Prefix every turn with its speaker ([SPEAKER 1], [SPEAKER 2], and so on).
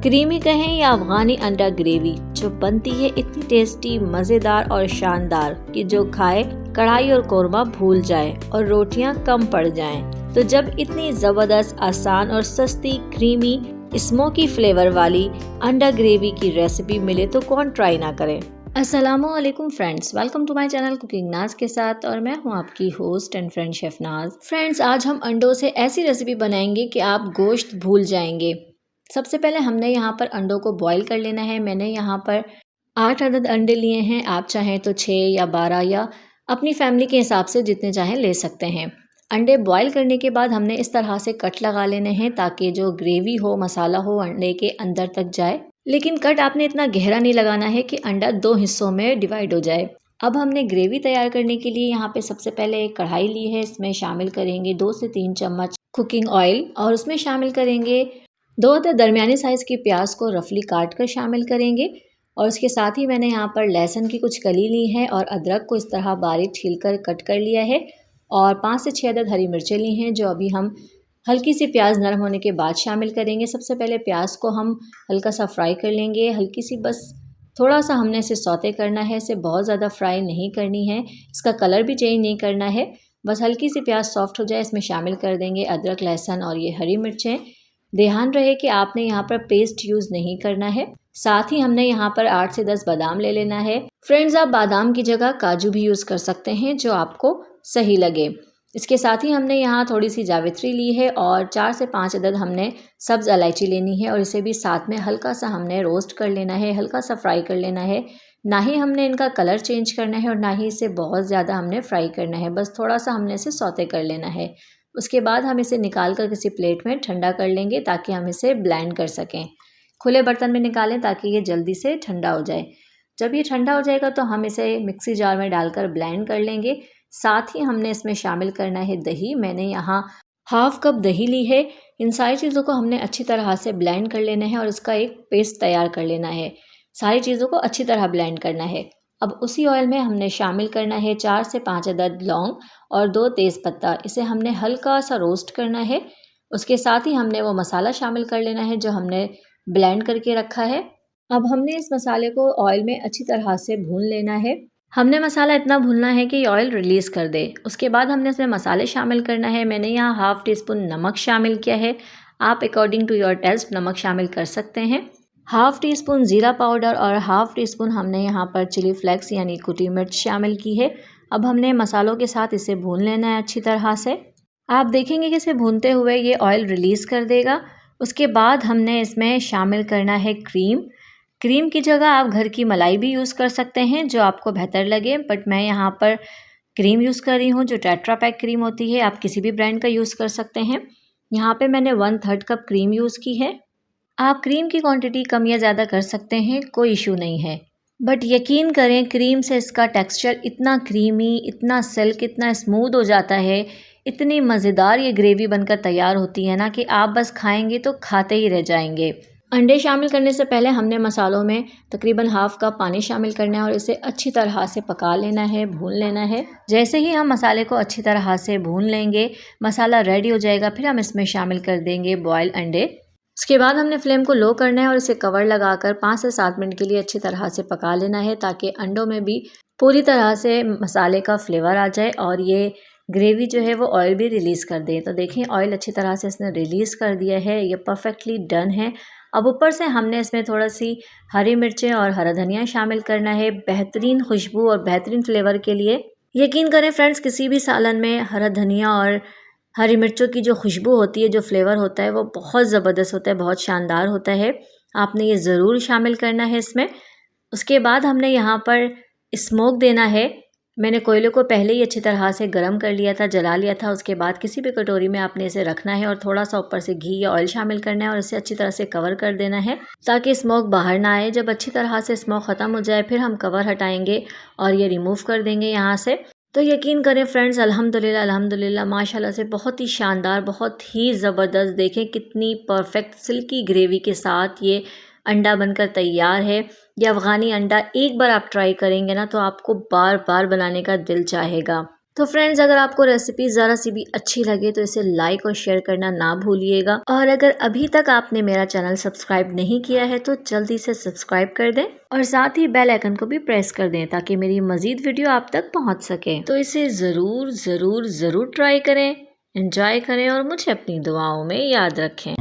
[SPEAKER 1] Creamy कहें या अफगानी अंडा ग्रेवी जो बनती है इतनी टेस्टी, मज़ेदार और शानदार कि जो खाए कढ़ाई और कोरमा भूल जाए और रोटियां कम पड़ जाएं। तो जब इतनी ज़बरदस्त, आसान और सस्ती क्रीमी स्मोकी फ्लेवर वाली अंडा ग्रेवी की रेसिपी मिले तो कौन ट्राई ना करे। अस्सलामुअलैकुम friends, welcome to my channel cooking Naaz के साथ और मैं हूं आपकी host and friend chef Naaz. Friends, आज हम अंडों से ऐसी रेसिपी बनाएंगे कि आप गोश्त भूल जाएंगे। सबसे पहले हमने यहाँ पर अंडों को बॉईल कर लेना है। मैंने यहाँ पर 8 अदद अंडे लिए हैं। आप चाहें तो 6 या 12 या अपनी फैमिली के हिसाब से जितने चाहें ले सकते हैं। अंडे बॉईल करने के बाद हमने इस तरह से कट लगा लेने हैं ताकि जो ग्रेवी हो, मसाला हो, अंडे के अंदर तक जाए। लेकिन कट आपने इतना गहरा नहीं लगाना है कि अंडा 2 हिस्सों में डिवाइड हो जाए। अब हमने ग्रेवी तैयार करने के लिए यहाँ पे सबसे पहले एक कढ़ाई ली है। इसमें शामिल करेंगे 2 से 3 चम्मच कुकिंग ऑयल और उसमें शामिल करेंगे 2 अदद दरमियानी साइज़ की प्याज को रफली काट कर शामिल करेंगे। और उसके साथ ही मैंने यहाँ पर लहसुन की कुछ कली ली है और अदरक को इस तरह बारीक छीलकर कट कर लिया है। और 5 से 6 अदद हरी मिर्चें ली हैं जो अभी हम हल्की सी प्याज नरम होने के बाद शामिल करेंगे। सबसे पहले प्याज को हम हल्का सा फ्राई कर लेंगे, हल्की सी, बस थोड़ा सा हमने इसे सौते करना है। इसे बहुत ज़्यादा फ्राई नहीं करनी है, इसका कलर भी चेंज नहीं करना है। बस हल्की सी प्याज सॉफ्ट हो जाए, इसमें शामिल कर देंगे अदरक, लहसुन और ये हरी मिर्चें। ध्यान रहे कि आपने यहाँ पर पेस्ट यूज़ नहीं करना है। साथ ही हमने यहाँ पर 8 से 10 बादाम ले लेना है। फ्रेंड्स, आप बादाम की जगह काजू भी यूज़ कर सकते हैं, जो आपको सही लगे। इसके साथ ही हमने यहाँ थोड़ी सी जावित्री ली है और 4 से 5 अदद हमने सब्ज़ इलायची लेनी है और इसे भी साथ में हल्का सा हमने रोस्ट कर लेना है, हल्का सा फ्राई कर लेना है। ना ही हमने इनका कलर चेंज करना है और ना ही इसे बहुत ज़्यादा हमने फ्राई करना है, बस थोड़ा सा हमने इसे सौते कर लेना है। उसके बाद हम इसे निकाल कर किसी प्लेट में ठंडा कर लेंगे ताकि हम इसे ब्लेंड कर सकें। खुले बर्तन में निकालें ताकि ये जल्दी से ठंडा हो जाए। जब ये ठंडा हो जाएगा तो हम इसे मिक्सी जार में डालकर ब्लेंड कर लेंगे। साथ ही हमने इसमें शामिल करना है दही। मैंने यहाँ हाफ कप दही ली है। इन सारी चीज़ों को हमने अच्छी तरह से ब्लेंड कर लेना है और इसका एक पेस्ट तैयार कर लेना है। सारी चीज़ों को अच्छी तरह ब्लेंड करना है। अब उसी ऑयल में हमने शामिल करना है 4 से 5 अदद लौंग और 2 तेज़पत्ता। इसे हमने हल्का सा रोस्ट करना है। उसके साथ ही हमने वो मसाला शामिल कर लेना है जो हमने ब्लेंड करके रखा है। अब हमने इस मसाले को ऑयल में अच्छी तरह से भून लेना है। हमने मसाला इतना भूनना है कि ऑयल रिलीज़ कर दे। उसके बाद हमने इसमें मसाले शामिल करना है। मैंने यहाँ हाफ़ टी स्पून नमक शामिल किया है। आप अकॉर्डिंग टू योर टेस्ट नमक शामिल कर सकते हैं। हाफ़ टी स्पून ज़ीरा पाउडर और हाफ़ टी स्पून हमने यहाँ पर चिली फ्लेक्स यानी कुटी मिर्च शामिल की है। अब हमने मसालों के साथ इसे भून लेना है अच्छी तरह से। आप देखेंगे कि इसे भूनते हुए ये ऑयल रिलीज़ कर देगा। उसके बाद हमने इसमें शामिल करना है क्रीम। क्रीम की जगह आप घर की मलाई भी यूज़ कर सकते हैं, जो आपको बेहतर लगे, बट मैं यहाँ पर क्रीम यूज़ कर रही हूँ जो टेट्रा पैक क्रीम होती है। आप किसी भी ब्रांड का यूज़ कर सकते हैं। यहाँ पे मैंने 1/3 कप क्रीम यूज़ की है। आप क्रीम की क्वांटिटी कम या ज़्यादा कर सकते हैं, कोई इशू नहीं है। बट यकीन करें, क्रीम से इसका टेक्सचर इतना क्रीमी, इतना सिल्क, इतना स्मूथ हो जाता है, इतनी मज़ेदार ये ग्रेवी बनकर तैयार होती है ना कि आप बस खाएंगे तो खाते ही रह जाएंगे। अंडे शामिल करने से पहले हमने मसालों में तकरीबन हाफ़ कप पानी शामिल करना है और इसे अच्छी तरह से पका लेना है, भून लेना है। जैसे ही हम मसाले को अच्छी तरह से भून लेंगे, मसाला रेडी हो जाएगा, फिर हम इसमें शामिल कर देंगे बॉयल अंडे। उसके बाद हमने फ्लेम को लो करना है और इसे कवर लगाकर 5 से 7 मिनट के लिए अच्छी तरह से पका लेना है ताकि अंडों में भी पूरी तरह से मसाले का फ्लेवर आ जाए और ये ग्रेवी जो है वो ऑयल भी रिलीज़ कर दे। तो देखें, ऑयल अच्छी तरह से इसने रिलीज़ कर दिया है, ये परफेक्टली डन है। अब ऊपर से हमने इसमें थोड़ा सी हरी मिर्चें और हरा धनिया शामिल करना है बेहतरीन खुशबू और बेहतरीन फ्लेवर के लिए। यकीन करें फ्रेंड्स, किसी भी सालन में हरा धनिया और हरी मिर्चों की जो खुशबू होती है, जो फ्लेवर होता है, वो बहुत ज़बरदस्त होता है, बहुत शानदार होता है। आपने ये ज़रूर शामिल करना है इसमें। उसके बाद हमने यहाँ पर स्मोक देना है। मैंने कोयले को पहले ही अच्छी तरह से गर्म कर लिया था, जला लिया था। उसके बाद किसी भी कटोरी में आपने इसे रखना है और थोड़ा सा ऊपर से घी या ऑयल शामिल करना है और इसे अच्छी तरह से कवर कर देना है ताकि स्मोक बाहर ना आए। जब अच्छी तरह से स्मोक ख़त्म हो जाए, फिर हम कवर हटाएंगे और ये रिमूव कर देंगे यहाँ से। तो यकीन करें फ्रेंड्स, अल्हम्दुलिल्लाह अल्हम्दुलिल्लाह माशाल्लाह से बहुत ही शानदार, बहुत ही ज़बरदस्त, देखें कितनी परफेक्ट सिल्की ग्रेवी के साथ ये अंडा बनकर तैयार है। ये अफ़गानी अंडा एक बार आप ट्राई करेंगे ना तो आपको बार बार बनाने का दिल चाहेगा। तो फ्रेंड्स, अगर आपको रेसिपी ज़रा सी भी अच्छी लगे तो इसे लाइक और शेयर करना ना भूलिएगा। और अगर अभी तक आपने मेरा चैनल सब्सक्राइब नहीं किया है तो जल्दी से सब्सक्राइब कर दें और साथ ही बेल आइकन को भी प्रेस कर दें ताकि मेरी मजीद वीडियो आप तक पहुंच सके। तो इसे ज़रूर ज़रूर ज़रूर ट्राई करें, एंजॉय करें और मुझे अपनी दुआओं में याद रखें।